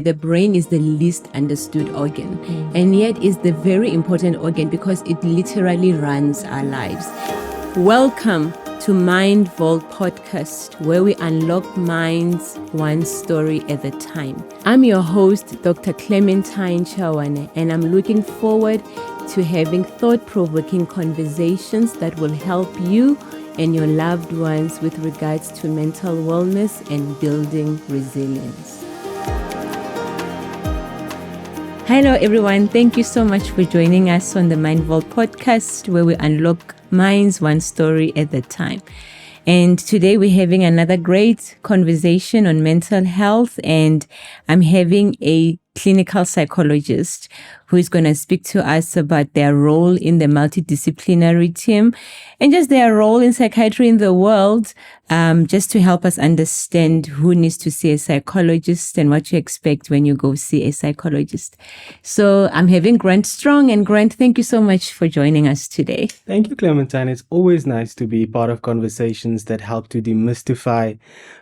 The brain is the least understood organ, and yet is the very important organ because it literally runs our lives. Welcome to Mind Vault Podcast, where we unlock minds one story at a time. I'm your host, Dr. Clementine Chawane, and I'm looking forward to having thought-provoking conversations that will help you and your loved ones with regards to mental wellness and building resilience. Hello everyone, thank you so much for joining us on the Mind Vault podcast, where we unlock minds one story at a time. And today we're having another great conversation on mental health, and I'm having a clinical psychologist who is going to speak to us about their role in the multidisciplinary team and just their role in psychiatry in the world, just to help us understand who needs to see a psychologist and what you expect when you go see a psychologist. So I'm having Grant Strong, and Grant, thank you so much for joining us today. Thank you, Clementine. It's always nice to be part of conversations that help to demystify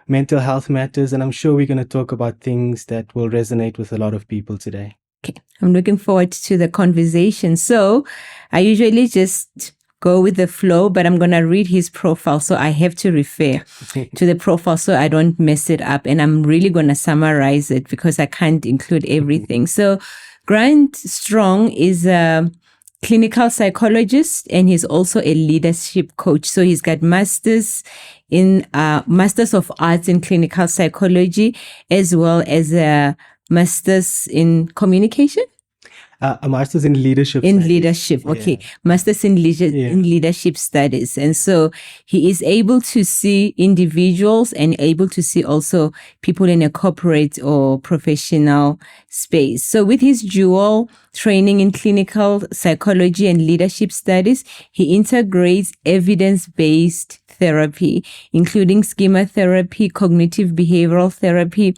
mental health matters, and I'm sure we're going to talk about things that will resonate with a lot of people today. Okay, I'm looking forward to the conversation. So I usually just go with the flow, but I'm going to read his profile. So I have to refer to the profile so I don't mess it up. And I'm really going to summarize it because I can't include everything. So Grant Strong is a clinical psychologist, and he's also a leadership coach. So he's got Masters of Arts in Clinical Psychology, as well as a Masters in Communication. A master's in leadership. Leadership, okay. Yeah. Masters in leadership studies. And so he is able to see individuals and able to see also people in a corporate or professional space. So with his dual training in clinical psychology and leadership studies, he integrates evidence-based therapy, including schema therapy, cognitive behavioral therapy,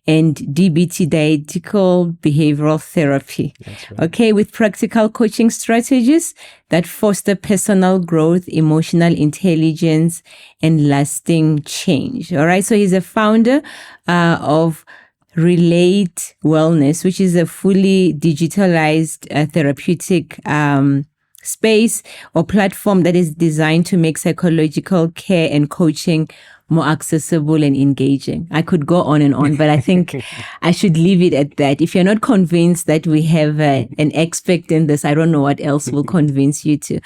and DBT, dialectical behavioral therapy. That's right. Okay, with practical coaching strategies that foster personal growth, emotional intelligence, and lasting change. All right, so he's a founder of Relate Wellness, which is a fully digitalized therapeutic space or platform that is designed to make psychological care and coaching more accessible and engaging. I could go on and on, but I think I should leave it at that. If you're not convinced that we have an expert in this, I don't know what else will convince you to.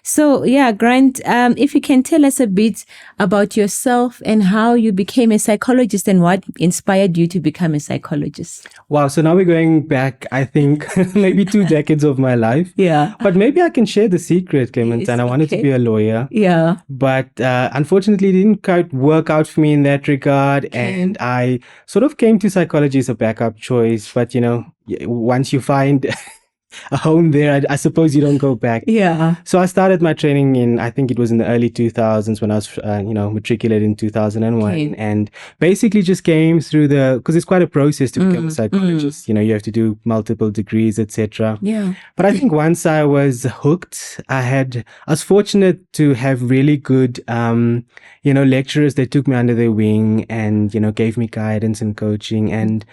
So yeah, Grant, if you can tell us a bit about yourself and how you became a psychologist and what inspired you to become a psychologist. Wow. So now we're going back, I think, maybe 2 decades of my life. Yeah. But maybe I can share the secret, Clementine. I wanted to be a lawyer. Yeah. But unfortunately, it didn't quite work out for me in that regard. Okay. And I sort of came to psychology as a backup choice. But, you know, once you find a home there, I suppose you don't go back. Yeah. So I started my training in, I think it was in the early 2000s when I was, matriculated in 2001. Okay. And basically just came through because it's quite a process to become a psychologist. You know, you have to do multiple degrees, etc. Yeah. But I think once I was hooked, I was fortunate to have really good, lecturers that took me under their wing and, gave me guidance and coaching. And,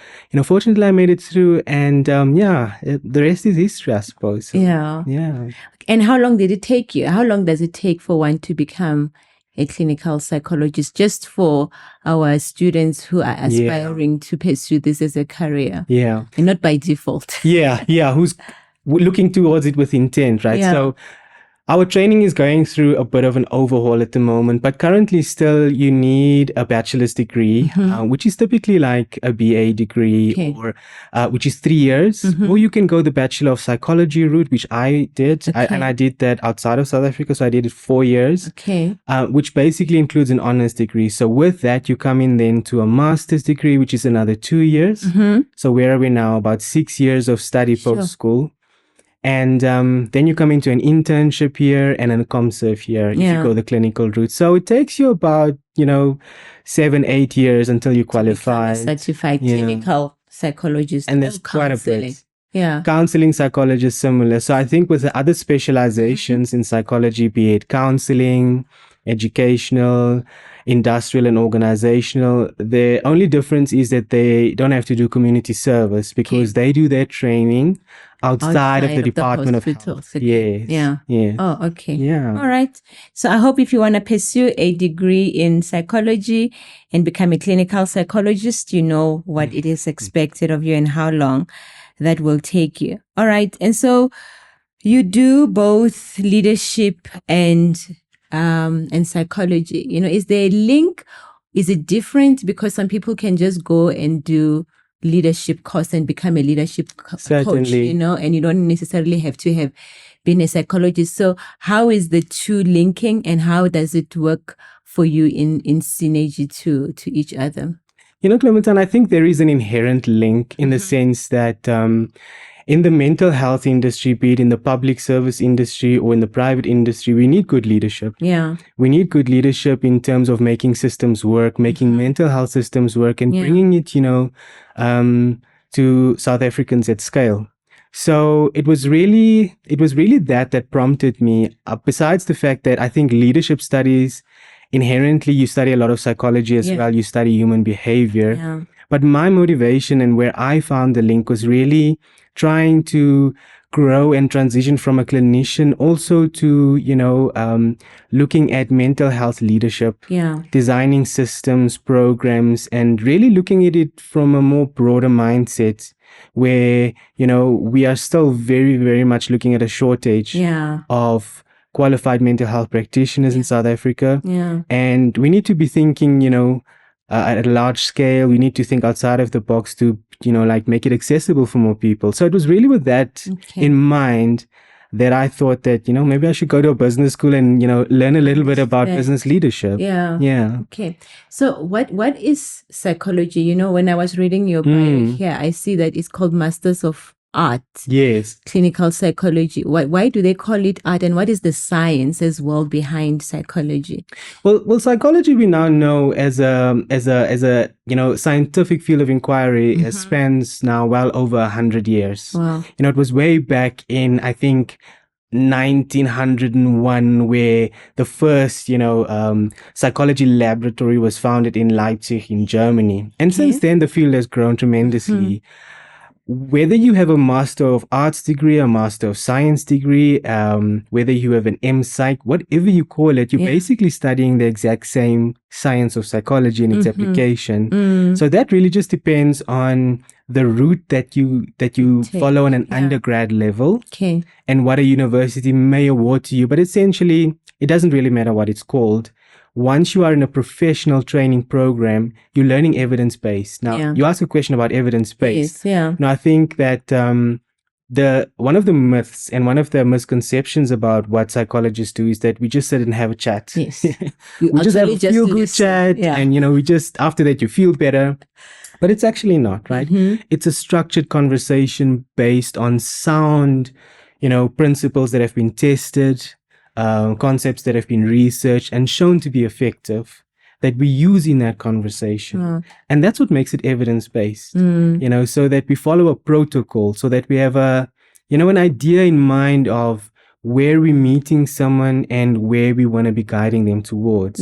fortunately I made it through, and, the rest is history, I suppose. So, yeah. And how long did it take you? How long does it take for one to become a clinical psychologist, just for our students who are aspiring to pursue this as a career? Yeah. And not by default. Yeah. Who's looking towards it with intent, right? Yeah. So our training is going through a bit of an overhaul at the moment, but currently still you need a bachelor's degree, which is typically like a BA degree, or which is 3 years, or you can go the Bachelor of Psychology route, which I did, and I did that outside of South Africa, so I did it 4 years, which basically includes an honors degree. So with that, you come in then to a master's degree, which is another 2 years. So where are we now? About 6 years of study post-school. And then you come into an internship here and an ComServe here if you go the clinical route. So it takes you about, 7-8 years until you qualify. Certified clinical psychologist. And there's quite a bit. Yeah. Counseling psychologist, similar. So I think with the other specializations in psychology, be it counseling, educational, industrial and organizational. The only difference is that they don't have to do community service because they do their training outside of the Department of Health. Yes. Yeah. Yeah. Oh, okay. Yeah. All right. So I hope if you want to pursue a degree in psychology and become a clinical psychologist, you know what it is expected of you and how long that will take you. All right. And so you do both leadership and psychology. You know, is there a link? Is it different? Because some people can just go and do leadership course and become a leadership coach, you know, and you don't necessarily have to have been a psychologist. So how is the two linking and how does it work for you in synergy to each other? You know, Clementine, I think there is an inherent link in the sense that in the mental health industry, be it in the public service industry or in the private industry, we need good leadership. Yeah. We need good leadership in terms of making systems work, making mental health systems work, and bringing it, you know, to South Africans at scale. So it was really that prompted me, besides the fact that I think leadership studies, inherently, you study a lot of psychology as well, you study human behavior. Yeah. But my motivation and where I found the link was really trying to grow and transition from a clinician also to, you know, looking at mental health leadership, designing systems, programs, and really looking at it from a more broader mindset where, you know, we are still very, very much looking at a shortage of qualified mental health practitioners in South Africa. And we need to be thinking, you know, at a large scale. We need to think outside of the box to, you know, like make it accessible for more people. So it was really with that in mind that I thought that, you know, maybe I should go to a business school and, you know, learn a little bit about business leadership. Yeah. Okay. So what is psychology? You know, when I was reading your bio here, I see that it's called Masters of Art. Yes. Clinical psychology. Why do they call it art, and what is the science as well behind psychology? Well, psychology we now know as a you know, scientific field of inquiry spans now well over 100 years. Wow. You know, it was way back in, I think, 1901 where the first, you know, psychology laboratory was founded in Leipzig in Germany. And since then, the field has grown tremendously. Whether you have a Master of Arts degree, a Master of Science degree, whether you have an MPsych, whatever you call it, you're basically studying the exact same science of psychology and its application. So that really just depends on the route that you follow on an undergrad level and what a university may award to you. But essentially, it doesn't really matter what it's called. Once you are in a professional training program, you're learning evidence-based. Now, you ask a question about evidence-based. Now, I think that one of the myths and one of the misconceptions about what psychologists do is that we just sit and have a chat. Yes. We just have a feel-good chat, and, you know, we just, after that, you feel better. But it's actually not, right? It's a structured conversation based on sound, you know, principles that have been tested, concepts that have been researched and shown to be effective that we use in that conversation. And that's what makes it evidence-based, you know, so that we follow a protocol, so that we have a, you know, an idea in mind of where we're meeting someone and where we want to be guiding them towards.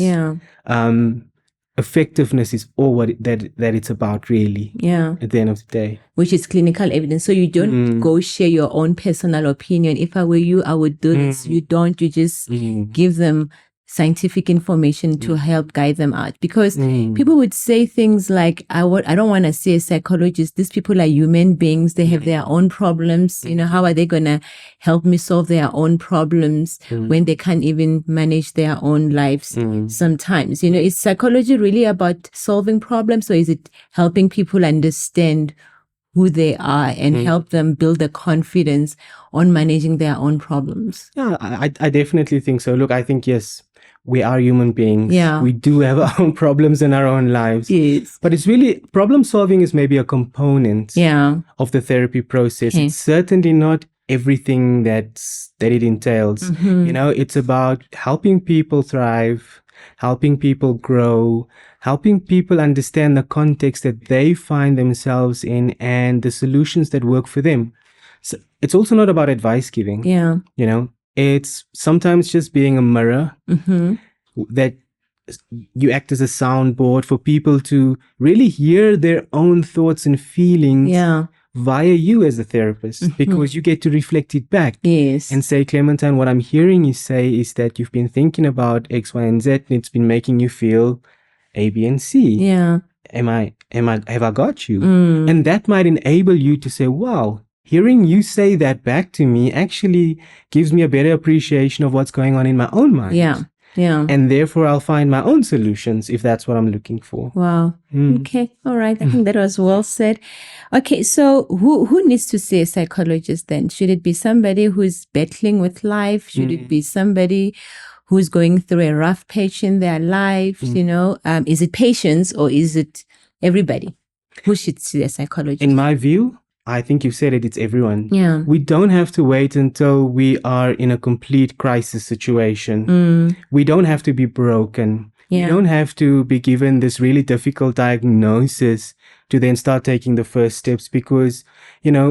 Effectiveness is all that it's about, really. At the end of the day, which is clinical evidence. So you don't go share your own personal opinion. If I were you, I would do this. You don't. You just give them scientific information to help guide them out. Because people would say things like, I don't want to see a psychologist. These people are human beings. They have their own problems. You know, how are they going to help me solve their own problems when they can't even manage their own lives sometimes? You know, is psychology really about solving problems, or is it helping people understand who they are and help them build the confidence on managing their own problems? Yeah, I definitely think so. Look, I think, yes, we are human beings. Yeah. We do have our own problems in our own lives. Yes. But it's really, problem solving is maybe a component of the therapy process. Okay. It's certainly not everything that it entails. You know, it's about helping people thrive, helping people grow, helping people understand the context that they find themselves in and the solutions that work for them. So it's also not about advice giving. Yeah. You know, it's sometimes just being a mirror that you act as a soundboard for people to really hear their own thoughts and feelings via you as a therapist, because you get to reflect it back and say, Clementine, what I'm hearing you say is that you've been thinking about X, Y, and Z, and it's been making you feel A, B, and C. Have I got you? And that might enable you to say, wow, hearing you say that back to me actually gives me a better appreciation of what's going on in my own mind. And therefore, I'll find my own solutions if that's what I'm looking for. Wow. Okay. All right. I think that was well said. Okay. So who needs to see a psychologist then? Should it be somebody who's battling with life? Should it be somebody who's going through a rough patch in their lives? Is it patients or is it everybody who should see a psychologist? In my view, I think you've said it, it's everyone. Yeah. We don't have to wait until we are in a complete crisis situation. We don't have to be broken. We don't have to be given this really difficult diagnosis to then start taking the first steps, because,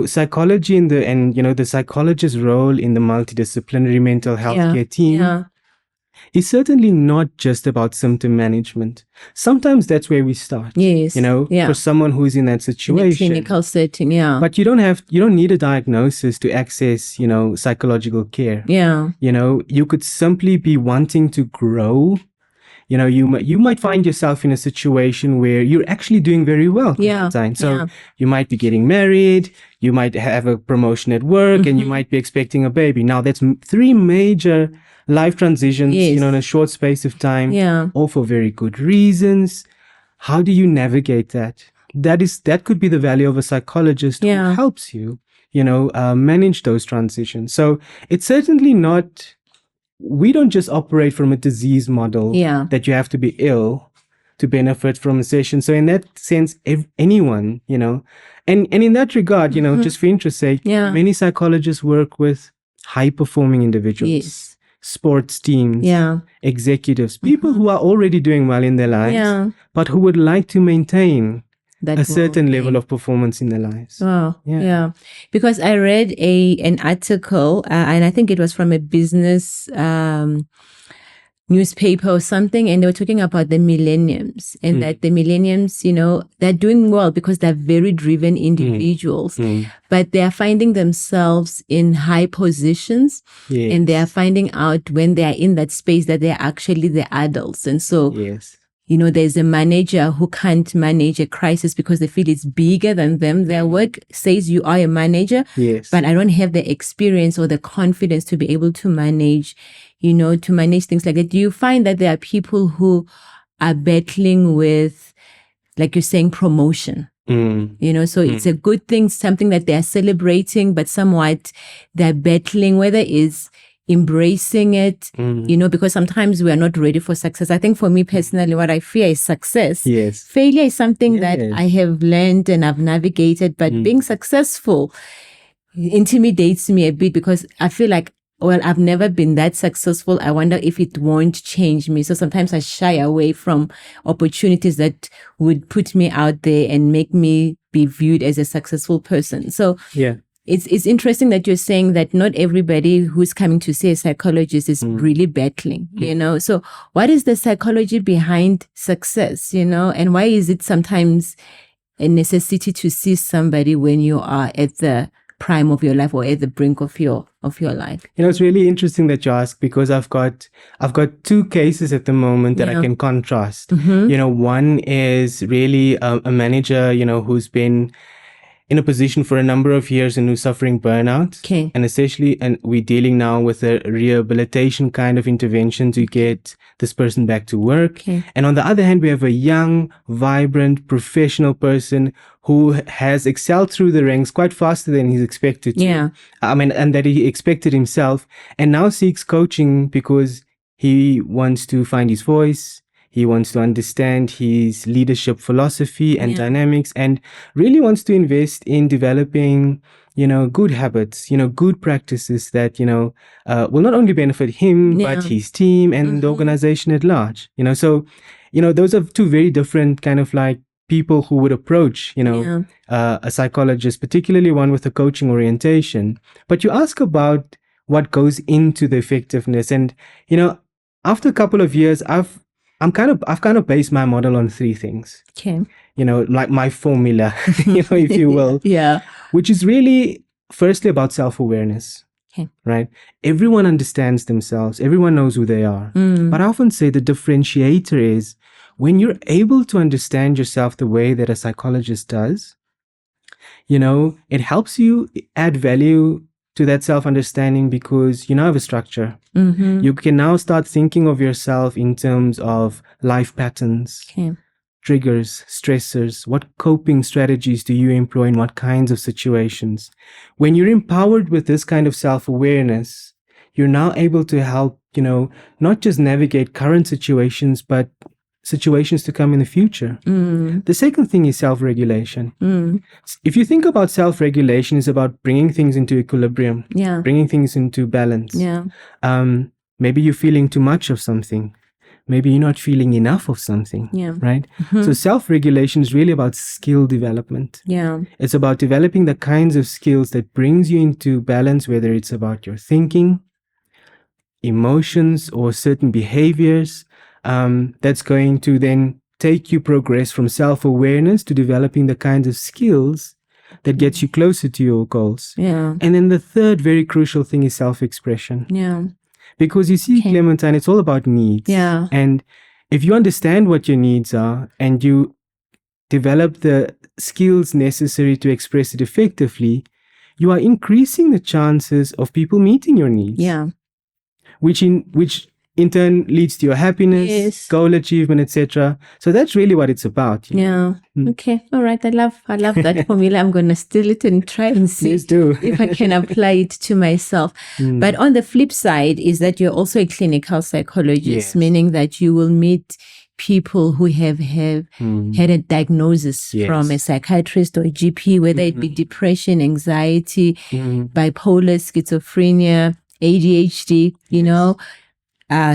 psychology the psychologist's role in the multidisciplinary mental health care team is certainly not just about symptom management. Sometimes that's where we start. For someone who's in that situation. In a clinical setting, But you don't need a diagnosis to access, psychological care. You could simply be wanting to grow. You might find yourself in a situation where you're actually doing very well. So you might be getting married, you might have a promotion at work, and you might be expecting a baby. Now that's three major life transitions, in a short space of time, all for very good reasons. How do you navigate that? That could be the value of a psychologist who helps you, manage those transitions. So it's certainly not, we don't just operate from a disease model that you have to be ill to benefit from a session. So in that sense, anyone, and in that regard, just for interest's sake, many psychologists work with high performing individuals. Sports teams, executives, people who are already doing well in their lives, but who would like to maintain a certain level of performance in their lives. Wow. Because I read an article, and I think it was from a business newspaper or something, and they were talking about the millennials, and that the millennials, they're doing well because they're very driven individuals, but they are finding themselves in high positions, and they are finding out when they are in that space that they're actually the adults. And so, there's a manager who can't manage a crisis because they feel it's bigger than them. Their work says you are a manager, but I don't have the experience or the confidence to be able to manage, to manage things like that. Do you find that there are people who are battling with, like you're saying, promotion? So it's a good thing, something that they are celebrating, but somewhat they're battling, whether it's embracing it, because sometimes we are not ready for success. I think for me personally, what I fear is success. Failure is something that I have learned and I've navigated, but being successful intimidates me a bit because I feel like, well, I've never been that successful. I wonder if it won't change me. So sometimes I shy away from opportunities that would put me out there and make me be viewed as a successful person. So it's interesting that you're saying that not everybody who's coming to see a psychologist is really battling, So what is the psychology behind success, and why is it sometimes a necessity to see somebody when you are at the prime of your life or at the brink of your life? It's really interesting that you ask, because I've got two cases at the moment that I can contrast. One is really a manager, who's been in a position for a number of years and who's suffering burnout. And essentially, and we're dealing now with a rehabilitation kind of intervention to get this person back to work. And on the other hand, we have a young, vibrant, professional person who has excelled through the ranks quite faster than he's expected to. And that he expected himself, and now seeks coaching because he wants to find his voice. He wants to understand his leadership philosophy and dynamics, and really wants to invest in developing, good habits, good practices that, will not only benefit him, but his team and the organization at large. So, those are two very different kind of like people who would approach, a psychologist, particularly one with a coaching orientation. But you ask about what goes into the effectiveness. And, after a couple of years, I've I've kind of based my model on three things. Okay. Like my formula, if you will. Yeah. Which is really firstly about self-awareness. Okay. Right? Everyone understands themselves. Everyone knows who they are. But I often say the differentiator is when you're able to understand yourself the way that a psychologist does, it helps you add value to that self-understanding because you now have a structure. You can now start thinking of yourself in terms of life patterns, triggers, stressors, what coping strategies do you employ in what kinds of situations. When you're empowered with this kind of self-awareness, you're now able to help, not just navigate current situations, but situations to come in the future. The second thing is self-regulation. If you think about self-regulation, it's about bringing things into equilibrium, bringing things into balance. Maybe you're feeling too much of something. Maybe you're not feeling enough of something, right? So self-regulation is really about skill development. It's about developing the kinds of skills that brings you into balance, whether it's about your thinking, emotions, or certain behaviors. That's going to then take you progress from self-awareness to developing the kinds of skills that gets you closer to your goals. And then the third very crucial thing is self-expression. Because you see, Clementine, it's all about needs. And if you understand what your needs are and you develop the skills necessary to express it effectively, you are increasing the chances of people meeting your needs. Which in turn leads to your happiness, goal achievement, etc. So that's really what it's about. Okay. All right. I love that formula. I'm going to steal it and try and see if I can apply it to myself. But on the flip side is that you're also a clinical psychologist, meaning that you will meet people who have had a diagnosis from a psychiatrist or a GP, whether it be depression, anxiety, bipolar, schizophrenia, ADHD,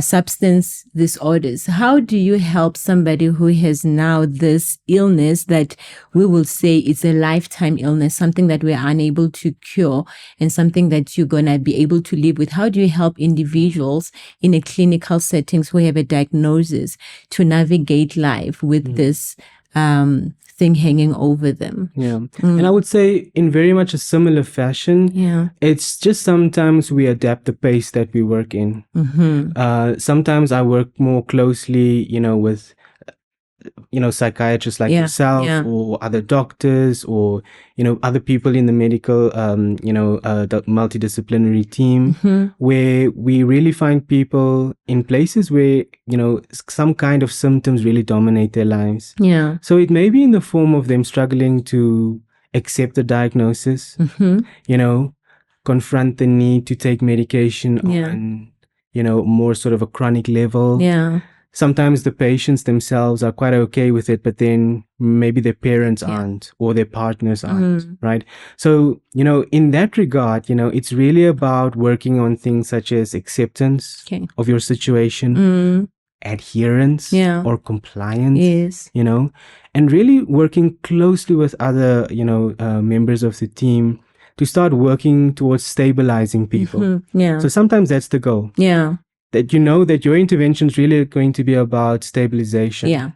substance disorders. How do you help somebody who has now this illness that we will say it's a lifetime illness, something that we're unable to cure and something that you're going to be able to live with? How do you help individuals in a clinical settings who have a diagnosis to navigate life with this thing hanging over them? And I would say in very much a similar fashion, it's just sometimes we adapt the pace that we work in. Sometimes I work more closely, with psychiatrists like yourself or other doctors or, other people in the medical, the multidisciplinary team, where we really find people in places where, some kind of symptoms really dominate their lives. So it may be in the form of them struggling to accept the diagnosis, confront the need to take medication on, more sort of a chronic level. Sometimes the patients themselves are quite okay with it, but then maybe their parents aren't or their partners aren't, right? So, in that regard, it's really about working on things such as acceptance of your situation, adherence or compliance, and really working closely with other, members of the team to start working towards stabilizing people. So sometimes that's the goal. That that your intervention is really going to be about stabilization.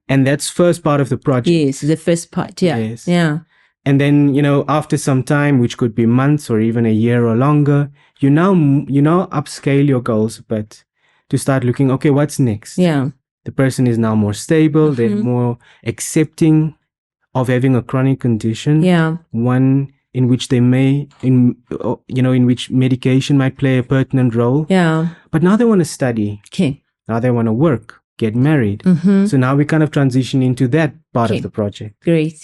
And that's first part of the project. Yes, the first part. And then, after some time, which could be months or even a year or longer, you now upscale your goals a bit to start looking, okay, what's next? The person is now more stable. They're more accepting of having a chronic condition. One in which they may, in which medication might play a pertinent role. But now they want to study. Now they want to work, get married. So now we kind of transition into that part of the project. Great.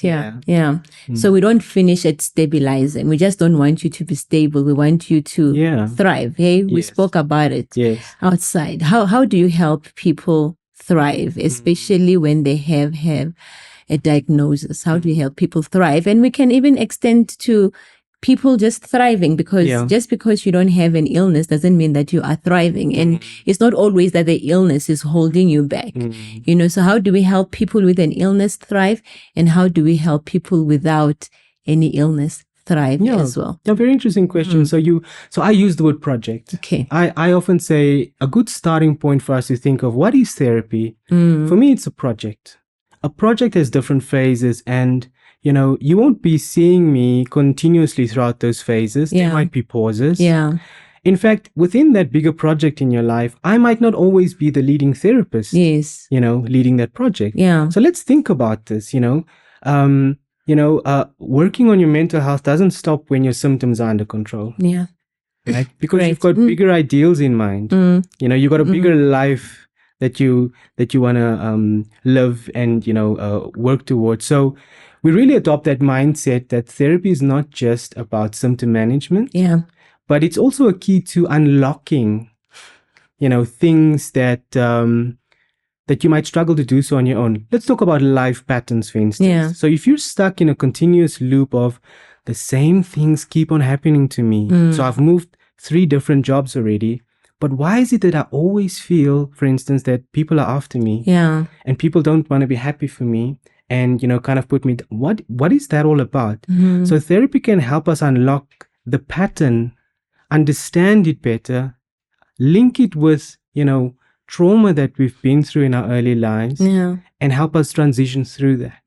So we don't finish at stabilizing. We just don't want you to be stable. We want you to thrive. Hey, we spoke about it outside. How do you help people thrive, especially when they have a diagnosis? How do you help people thrive? And we can even extend to people just thriving, because just because you don't have an illness doesn't mean that you are thriving. And it's not always that the illness is holding you back. So how do we help people with an illness thrive? And how do we help people without any illness thrive as well? Yeah, very interesting question. So I use the word project. Okay. I often say a good starting point for us to think of what is therapy. For me, it's a project. A project has different phases, and you won't be seeing me continuously throughout those phases. There might be pauses. Yeah. In fact, within that bigger project in your life, I might not always be the leading therapist. Yes. Leading that project. Yeah. So let's think about this. Working on your mental health doesn't stop when your symptoms are under control. Yeah. Right? Because you've got bigger ideals in mind. You've got a bigger life that you want to live and work towards. So we really adopt that mindset that therapy is not just about symptom management. Yeah. But it's also a key to unlocking, things that that you might struggle to do so on your own. Let's talk about life patterns, for instance. Yeah. So if you're stuck in a continuous loop of the same things keep on happening to me. So I've moved 3 different jobs already. But why is it that I always feel, for instance, that people are after me? Yeah. And people don't want to be happy for me and, kind of put me, what is that all about? So therapy can help us unlock the pattern, understand it better, link it with, trauma that we've been through in our early lives, and help us transition through that.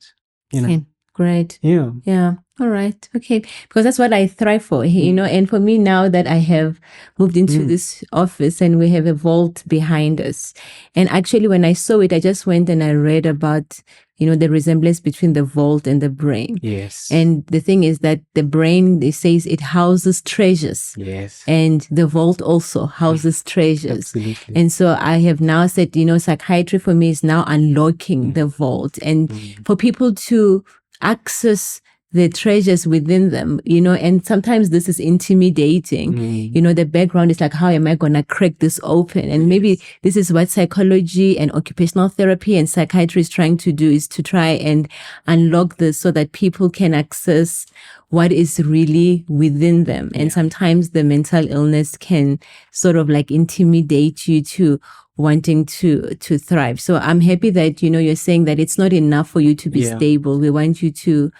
Okay. Great. Yeah. Yeah. All right. Okay. Because that's what I thrive for, and for me now that I have moved into this office and we have a vault behind us. And actually when I saw it, I just went and I read about, the resemblance between the vault and the brain. Yes. And the thing is that the brain, it says it houses treasures. Yes. And the vault also houses treasures. Absolutely. And so I have now said, psychiatry for me is now unlocking the vault and for people to access the treasures within them, and sometimes this is intimidating. The background is like, how am I going to crack this open? And maybe this is what psychology and occupational therapy and psychiatry is trying to do, is to try and unlock this so that people can access what is really within them. And sometimes the mental illness can sort of like intimidate you to wanting to thrive. So I'm happy that, you're saying that it's not enough for you to be stable. We want you to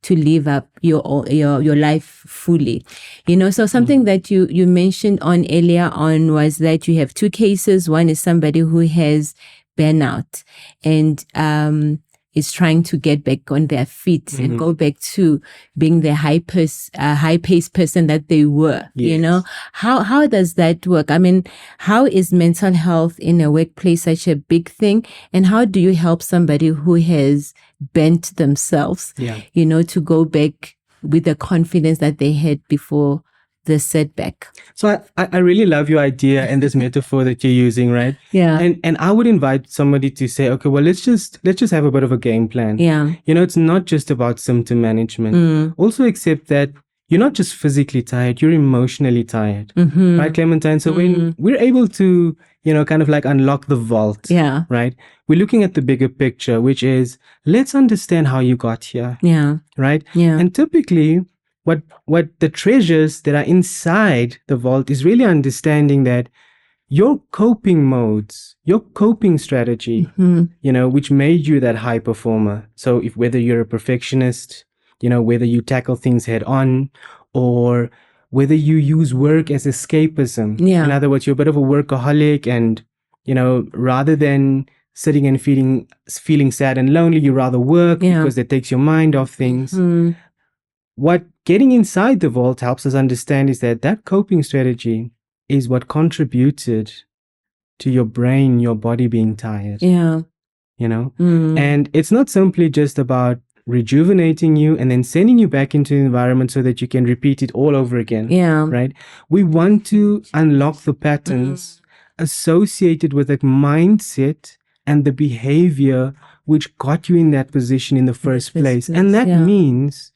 live up your life fully. So something that you mentioned on earlier on was that you have 2 cases. One is somebody who has burnout and is trying to get back on their feet and go back to being the high-paced person that they were. How does that work? I mean, how is mental health in a workplace such a big thing, and how do you help somebody who has bent themselves to go back with the confidence that they had before the setback? So I really love your idea and this metaphor that you're using, right? Yeah. And I would invite somebody to say, okay, well, let's just have a bit of a game plan. Yeah. It's not just about symptom management. Also accept that you're not just physically tired, you're emotionally tired. Right, Clementine? So when we're able to, kind of like unlock the vault, right? We're looking at the bigger picture, which is, let's understand how you got here. Yeah. Right? Yeah. And typically what the treasures that are inside the vault is really understanding that your coping modes, your coping strategy, which made you that high performer. So whether you're a perfectionist, whether you tackle things head on, or whether you use work as escapism. In other words, you're a bit of a workaholic and, rather than sitting and feeling sad and lonely, you rather work because that takes your mind off things. What getting inside the vault helps us understand is that coping strategy is what contributed to your brain, your body being tired. Yeah. And it's not simply just about rejuvenating you and then sending you back into the environment so that you can repeat it all over again. Yeah. Right? We want to unlock the patterns associated with the mindset and the behavior which got you in that position in the first place. And that means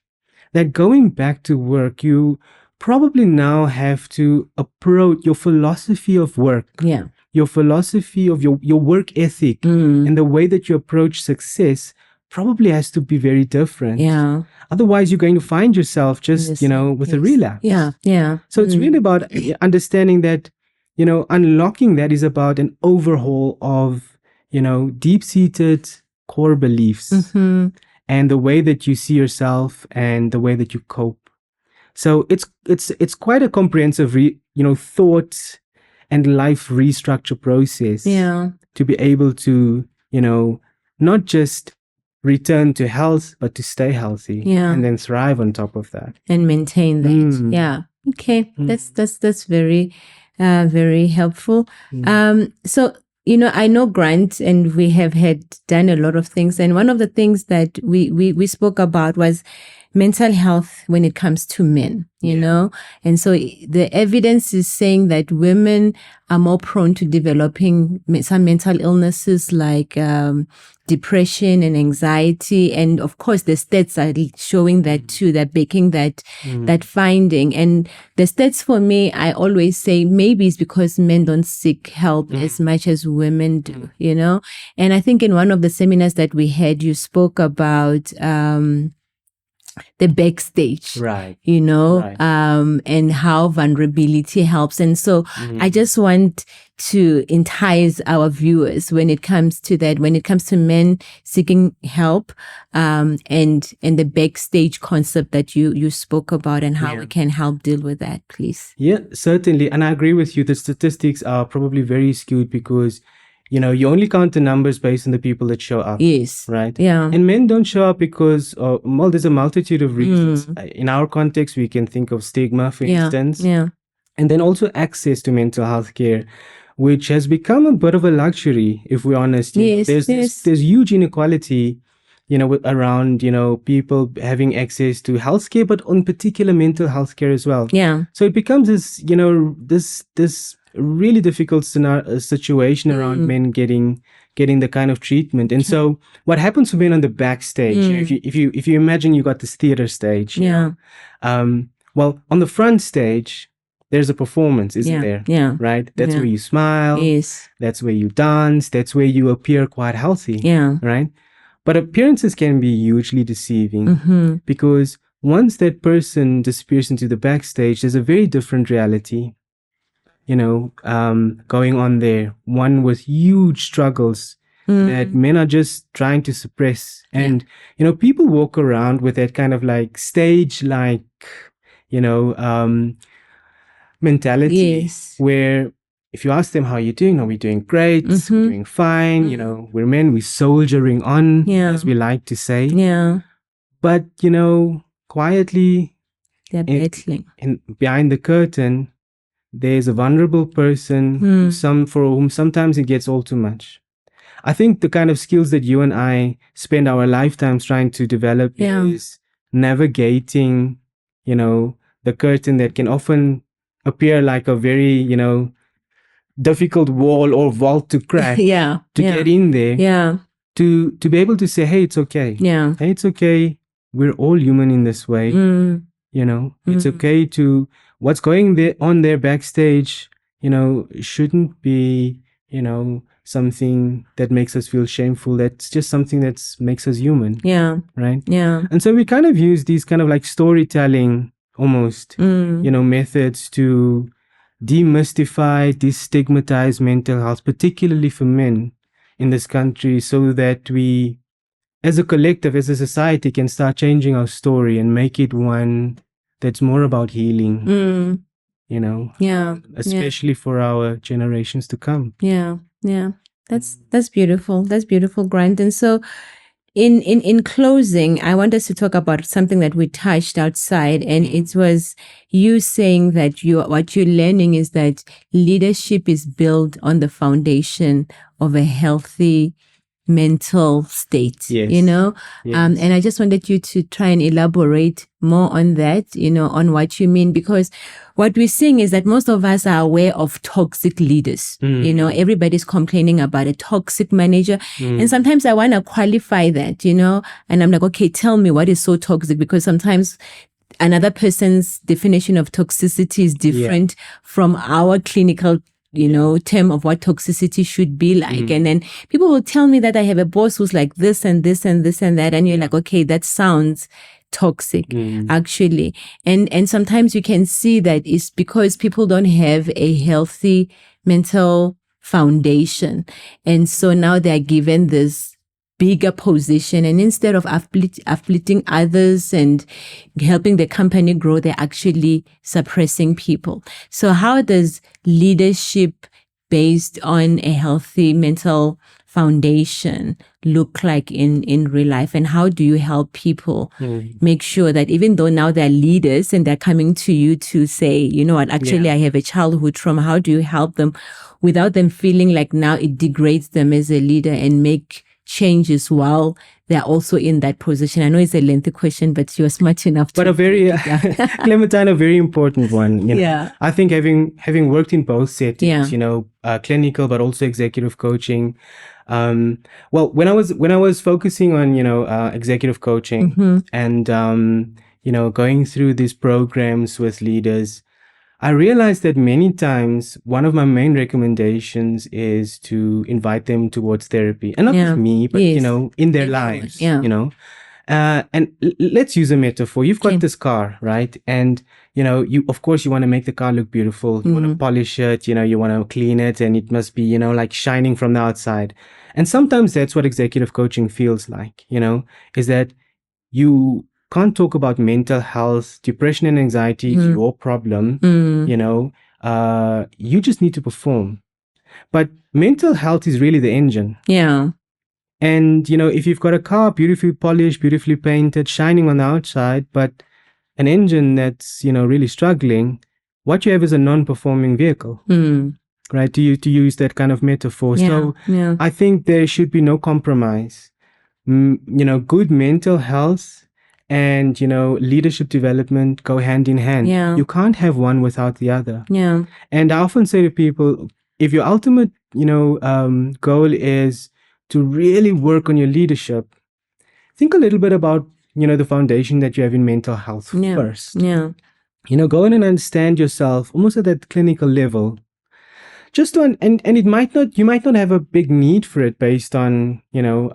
that going back to work, you probably now have to approach your philosophy of work. Yeah. Your philosophy of your work ethic and the way that you approach success probably has to be very different. Yeah. Otherwise, you're going to find yourself just, with a relapse. Yeah. Yeah. So it's really about understanding that, unlocking that is about an overhaul of, deep-seated core beliefs and the way that you see yourself and the way that you cope. So it's quite a comprehensive thought and life restructure process to be able to, not just return to health, but to stay healthy and then thrive on top of that and maintain that. Yeah. Okay. That's very, very helpful. So, I know Grant, and we have done a lot of things. And one of the things that we spoke about was mental health when it comes to men, you know? And so the evidence is saying that women are more prone to developing some mental illnesses like depression and anxiety. And of course, the stats are showing that too, they're backing that finding. And the stats for me, I always say maybe it's because men don't seek help as much as women do, you know? And I think in one of the seminars that we had, you spoke about the backstage, right? And how vulnerability helps. And so I just want to entice our viewers when it comes to that, when it comes to men seeking help, and the backstage concept that you spoke about, and how we can help deal with that, please. Yeah, certainly. And I agree with you. The statistics are probably very skewed because you only count the numbers based on the people that show up. Yes. Right? Yeah. And men don't show up because, there's a multitude of reasons. In our context, we can think of stigma, for instance. Yeah. And then also access to mental health care, which has become a bit of a luxury, if we're honest. Yes. There's huge inequality, around, people having access to healthcare, but on particular mental health care as well. Yeah. So it becomes this really difficult situation around men getting the kind of treatment. And so what happens for men on the backstage, if you imagine you got this theater stage, well, on the front stage there's a performance, isn't there? Yeah. Right? That's where you smile. Yes. That's where you dance. That's where you appear quite healthy. Yeah. Right? But appearances can be hugely deceiving because once that person disappears into the backstage, there's a very different reality going on there, one with huge struggles that men are just trying to suppress. And, people walk around with that kind of like stage, like, mentality where if you ask them how you're doing, we're doing great, we're doing fine, we're men, we're soldiering on, as we like to say. Yeah. But, quietly, they're battling. Behind the curtain, there's a vulnerable person for whom sometimes it gets all too much. I think the kind of skills that you and I spend our lifetimes trying to develop is navigating, the curtain that can often appear like a very, difficult wall or vault to crack to get in there. Yeah. To be able to say, hey, it's okay. Yeah. Hey, it's okay. We're all human in this way. It's okay to what's going on there backstage, shouldn't be, something that makes us feel shameful. That's just something that makes us human. Yeah. Right? Yeah. And so we kind of use these kind of like storytelling almost, methods to demystify, destigmatize mental health, particularly for men in this country, so that we, as a collective, as a society, can start changing our story and make it one that's more about healing, especially for our generations to come. Yeah. That's beautiful. That's beautiful, Grant. And so in closing, I want us to talk about something that we touched outside, and it was you saying that what you're learning is that leadership is built on the foundation of a healthy mental state, Yes. And I just wanted you to try and elaborate more on that, on what you mean, because what we're seeing is that most of us are aware of toxic leaders. Everybody's complaining about a toxic manager. And sometimes I want to qualify that, and I'm like, okay, tell me what is so toxic, because sometimes another person's definition of toxicity is different from our clinical term of what toxicity should be like. And then people will tell me that I have a boss who's like this and this and this and that. And you're like, okay, that sounds toxic, actually. And sometimes you can see that it's because people don't have a healthy mental foundation. And so now they're given this bigger position, and instead of uplifting others and helping the company grow, they're actually suppressing people. So how does leadership based on a healthy mental foundation look like in real life, and how do you help people make sure that even though now they're leaders and they're coming to you to say, you know what, actually I have a childhood trauma, how do you help them without them feeling like now it degrades them as a leader, and make changes while they're also in that position? I know it's a lengthy question, but you're smart enough to. But a very, Clementine, a very important one. You know? I think having worked in both settings, you know, clinical but also executive coaching. Well, when I was focusing on, you know, executive coaching and you know, going through these programs with leaders, I realized that many times one of my main recommendations is to invite them towards therapy, and not with me, but you know, in their lives, you know. And let's use a metaphor. You've got this car, right? And you know, of course you want to make the car look beautiful. You want to polish it, you know, you want to clean it, and it must be, you know, like shining from the outside. And sometimes that's what executive coaching feels like, you know, is that you can't talk about mental health, depression and anxiety is your problem, you know, you just need to perform. But mental health is really the engine. And, you know, if you've got a car beautifully polished, beautifully painted, shining on the outside, but an engine that's, you know, really struggling, what you have is a non-performing vehicle, right? To use that kind of metaphor. So I think there should be no compromise. You know, good mental health and, you know, leadership development go hand in hand. You can't have one without the other. And I often say to people, if your ultimate, you know, goal is to really work on your leadership, think a little bit about, you know, the foundation that you have in mental health first. You know, go in and understand yourself almost at that clinical level. Just to, and it might not, you might not have a big need for it based on, you know,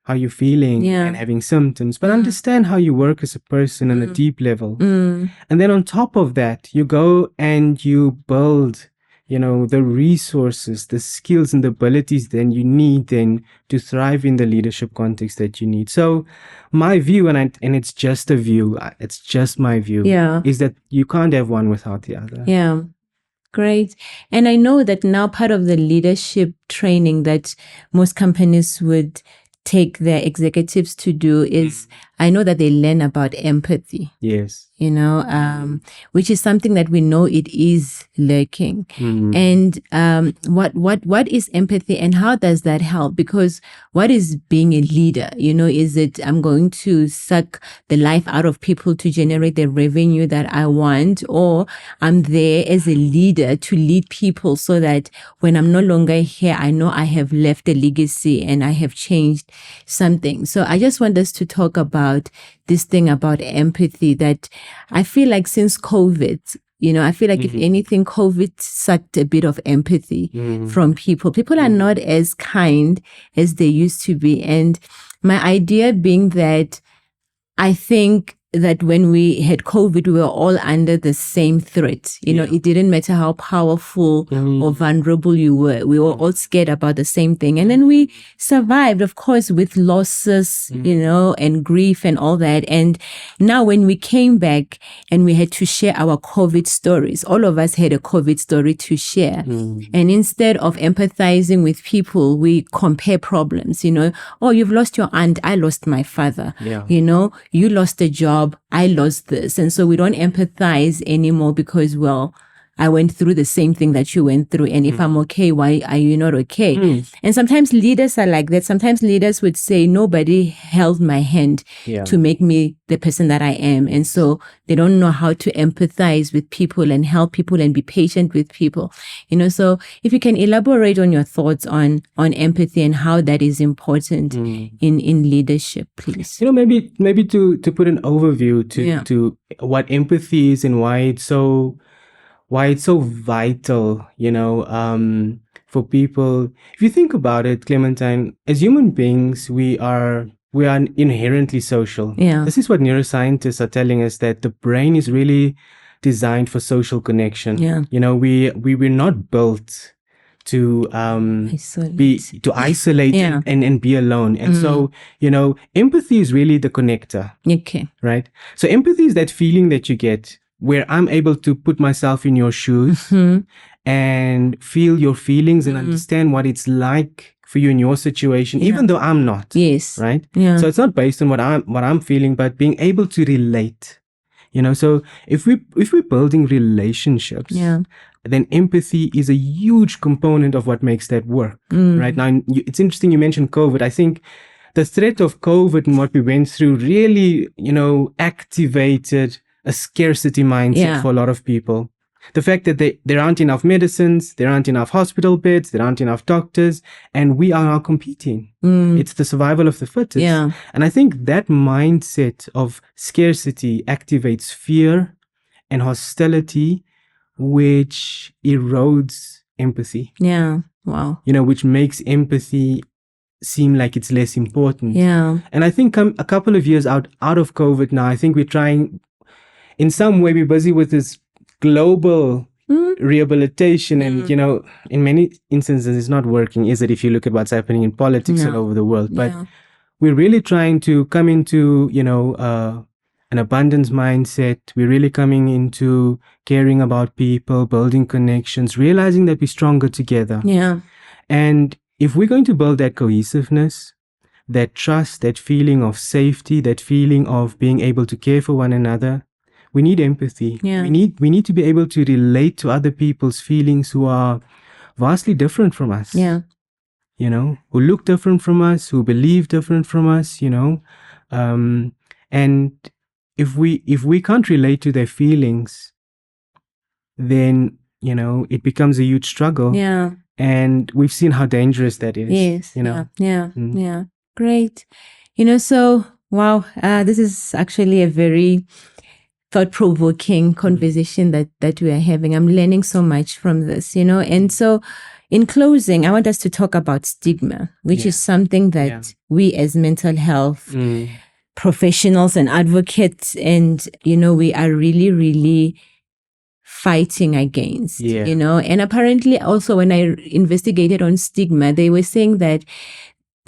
how you're feeling and having symptoms, but understand how you work as a person on a deep level. And then on top of that, you go and you build, you know, the resources, the skills and the abilities then you need then to thrive in the leadership context that you need. So my view, and it's just a view, it's just my view, is that you can't have one without the other. Great. And I know that now part of the leadership training that most companies would take their executives to do is, I know that they learn about empathy. You know, which is something that we know it is lurking. And what is empathy, and how does that help? Because what is being a leader? You know, is it I'm going to suck the life out of people to generate the revenue that I want, or I'm there as a leader to lead people so that when I'm no longer here, I know I have left a legacy and I have changed something. So I just want us to talk about this thing about empathy that I feel like since COVID, you know, I feel like if anything, COVID sucked a bit of empathy from people. People are not as kind as they used to be. And my idea being that I think that when we had COVID, we were all under the same threat. You know, it didn't matter how powerful or vulnerable you were. We were all scared about the same thing. And then we survived, of course, with losses, you know, and grief and all that. And now when we came back and we had to share our COVID stories, all of us had a COVID story to share. And instead of empathizing with people, we compare problems, you know. Oh, you've lost your aunt. I lost my father. You know, you lost a job. I lost this. And so we don't empathize anymore because, well, I went through the same thing that you went through. And if I'm okay, why are you not okay? And sometimes leaders are like that. Sometimes leaders would say, nobody held my hand to make me the person that I am. And so they don't know how to empathize with people and help people and be patient with people. You know, so if you can elaborate on your thoughts on empathy and how that is important in leadership, please. You know, maybe to put an overview to what empathy is and why it's so vital, you know, for people. If you think about it, Clementine, as human beings, we are inherently social. This is what neuroscientists are telling us, that the brain is really designed for social connection. You know, we were not built to isolate Yeah. and be alone. And so, empathy is really the connector. Okay. Right? So empathy is that feeling that you get where I'm able to put myself in your shoes and feel your feelings and understand what it's like for you in your situation, even though I'm not. Yes. Right? Yeah. So it's not based on what I'm feeling, but being able to relate. So if we're building relationships, then empathy is a huge component of what makes that work. Right now, it's interesting you mentioned COVID. I think the threat of COVID and what we went through really, activated a scarcity mindset for a lot of people. The fact that there aren't enough medicines, there aren't enough hospital beds, there aren't enough doctors, and we are now competing. It's the survival of the fittest. Yeah. And I think that mindset of scarcity activates fear and hostility, which erodes empathy. Yeah. Wow. Which makes empathy seem like it's less important. Yeah. And I think a couple of years out of COVID now, I think we're trying, in some way, we're busy with this global rehabilitation, and in many instances it's not working, is it, if you look at what's happening in politics all over the world. But we're really trying to come into an abundance mindset. We're really coming into caring about people, building connections, realizing that we're stronger together. And if we're going to build that cohesiveness, that trust, that feeling of safety, that feeling of being able to care for one another, we need empathy. We need to be able to relate to other people's feelings who are vastly different from us. Who look different from us, who believe different from us, and if we can't relate to their feelings, then it becomes a huge struggle. And we've seen how dangerous that is. Yeah. Great. So wow, this is actually a very thought-provoking conversation that we are having. I'm learning so much from this, and so in closing, I want us to talk about stigma, which is something that we as mental health professionals and advocates, and we are really, really fighting against, and apparently also when I investigated on stigma, they were saying that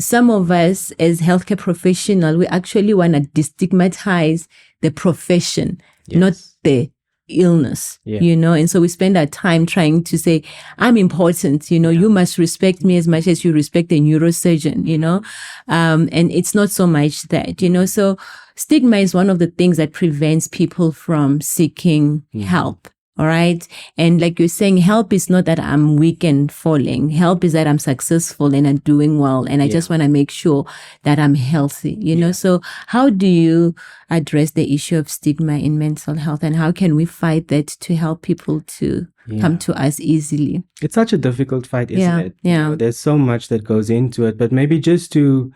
some of us as healthcare professionals, we actually want to destigmatize the profession, not the illness, and so we spend our time trying to say, I'm important, you must respect me as much as you respect a neurosurgeon, and it's not so much that, so stigma is one of the things that prevents people from seeking help. All right. And like you're saying, help is not that I'm weak and falling. Help is that I'm successful and I'm doing well. And I just want to make sure that I'm healthy, So how do you address the issue of stigma in mental health, and how can we fight that to help people to come to us easily? It's such a difficult fight, isn't it? There's so much that goes into it, but maybe just to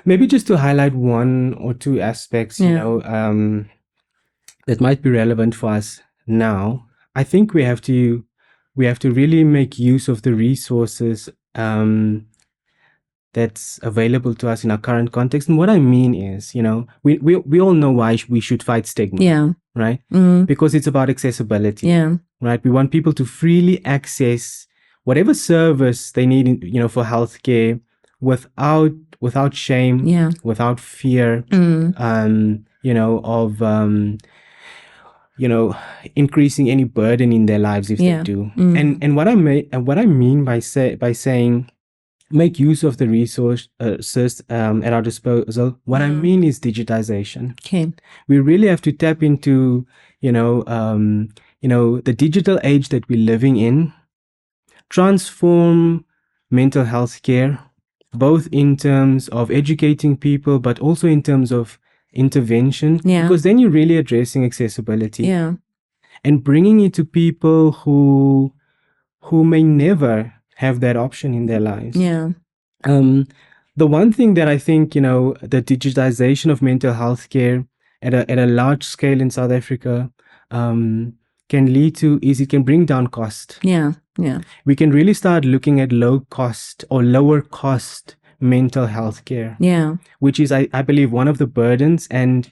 highlight one or two aspects, that might be relevant for us now. I think we have to really make use of the resources that's available to us in our current context. And what I mean is, we all know why we should fight stigma, right? Because it's about accessibility, right? We want people to freely access whatever service they need, for healthcare without shame, without fear, of increasing any burden in their lives if they do. And what I mean by saying make use of the resources at our disposal, what I mean is digitization. Okay. We really have to tap into the digital age that we're living in, transform mental health care, both in terms of educating people, but also in terms of intervention, because then you're really addressing accessibility and bringing it to people who may never have that option in their lives. The one thing that I think the digitization of mental health care at a large scale in South Africa can lead to is it can bring down cost. We can really start looking at low cost or lower cost mental health care, which is I believe one of the burdens, and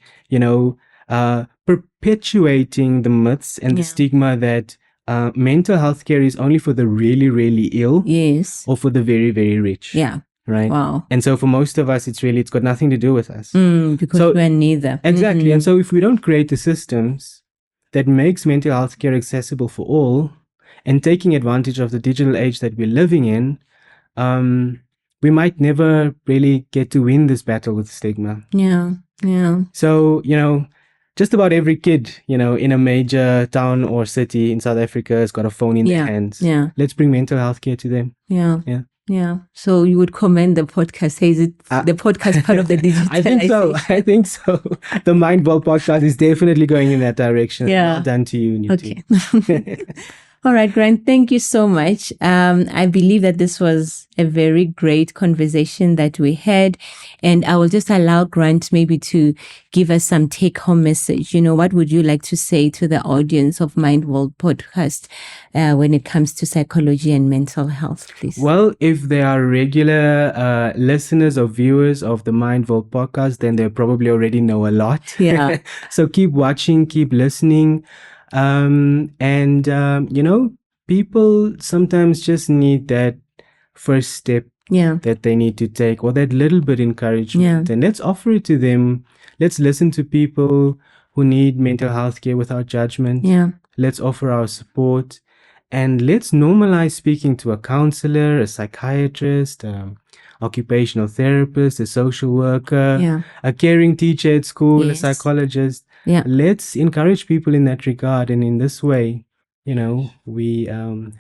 perpetuating the myths and the stigma that mental health care is only for the really, really ill. Yes. Or for the very, very rich. Yeah. Right. Wow. And so for most of us, it's got nothing to do with us. Because we're neither. Exactly. And so if we don't create the systems that makes mental health care accessible for all, and taking advantage of the digital age that we're living in, we might never really get to win this battle with stigma. Yeah. Yeah. So, just about every kid, in a major town or city in South Africa has got a phone in their hands. Yeah. Let's bring mental health care to them. Yeah. Yeah. Yeah. So you would commend the podcast. Is it the podcast part of the digital? I think so. The Mindful podcast is definitely going in that direction. Yeah. Well done to you and your team. All right, Grant, thank you so much. I believe that this was a very great conversation that we had. And I will just allow Grant maybe to give us some take-home message. What would you like to say to the audience of Mind World podcast when it comes to psychology and mental health, please? Well, if they are regular listeners or viewers of the Mind World podcast, then they probably already know a lot. Yeah. So keep watching, keep listening. People sometimes just need that first step that they need to take, or that little bit encouragement. And let's offer it to them. Let's listen to people who need mental health care without judgment. Let's offer our support, and let's normalize speaking to a counselor, a psychiatrist, occupational therapist, a social worker, a caring teacher at school, a psychologist. Let's encourage people in that regard. And in this way, we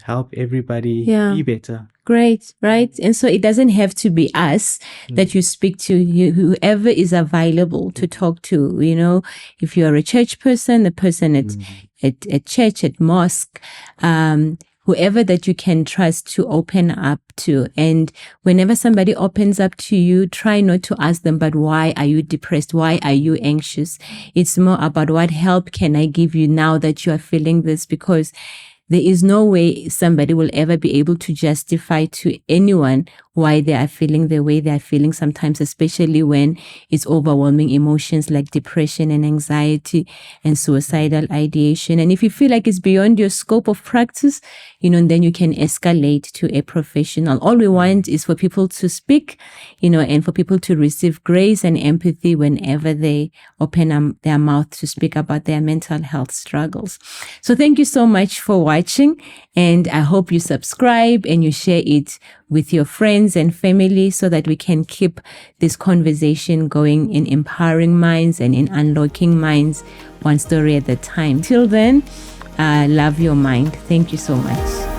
help everybody be better. Great, right? And so it doesn't have to be us that you speak to, whoever is available to talk to, if you're a church person, the person at church, at mosque, whoever that you can trust to open up to. And whenever somebody opens up to you, try not to ask them, but why are you depressed? Why are you anxious? It's more about what help can I give you now that you are feeling this, because there is no way somebody will ever be able to justify to anyone why they are feeling the way they are feeling sometimes, especially when it's overwhelming emotions like depression and anxiety and suicidal ideation. And if you feel like it's beyond your scope of practice, then you can escalate to a professional. All we want is for people to speak, and for people to receive grace and empathy whenever they open their mouth to speak about their mental health struggles. So thank you so much for watching, and I hope you subscribe and you share it with your friends and family so that we can keep this conversation going in empowering minds and in unlocking minds, one story at a time. Till then, love your mind. Thank you so much.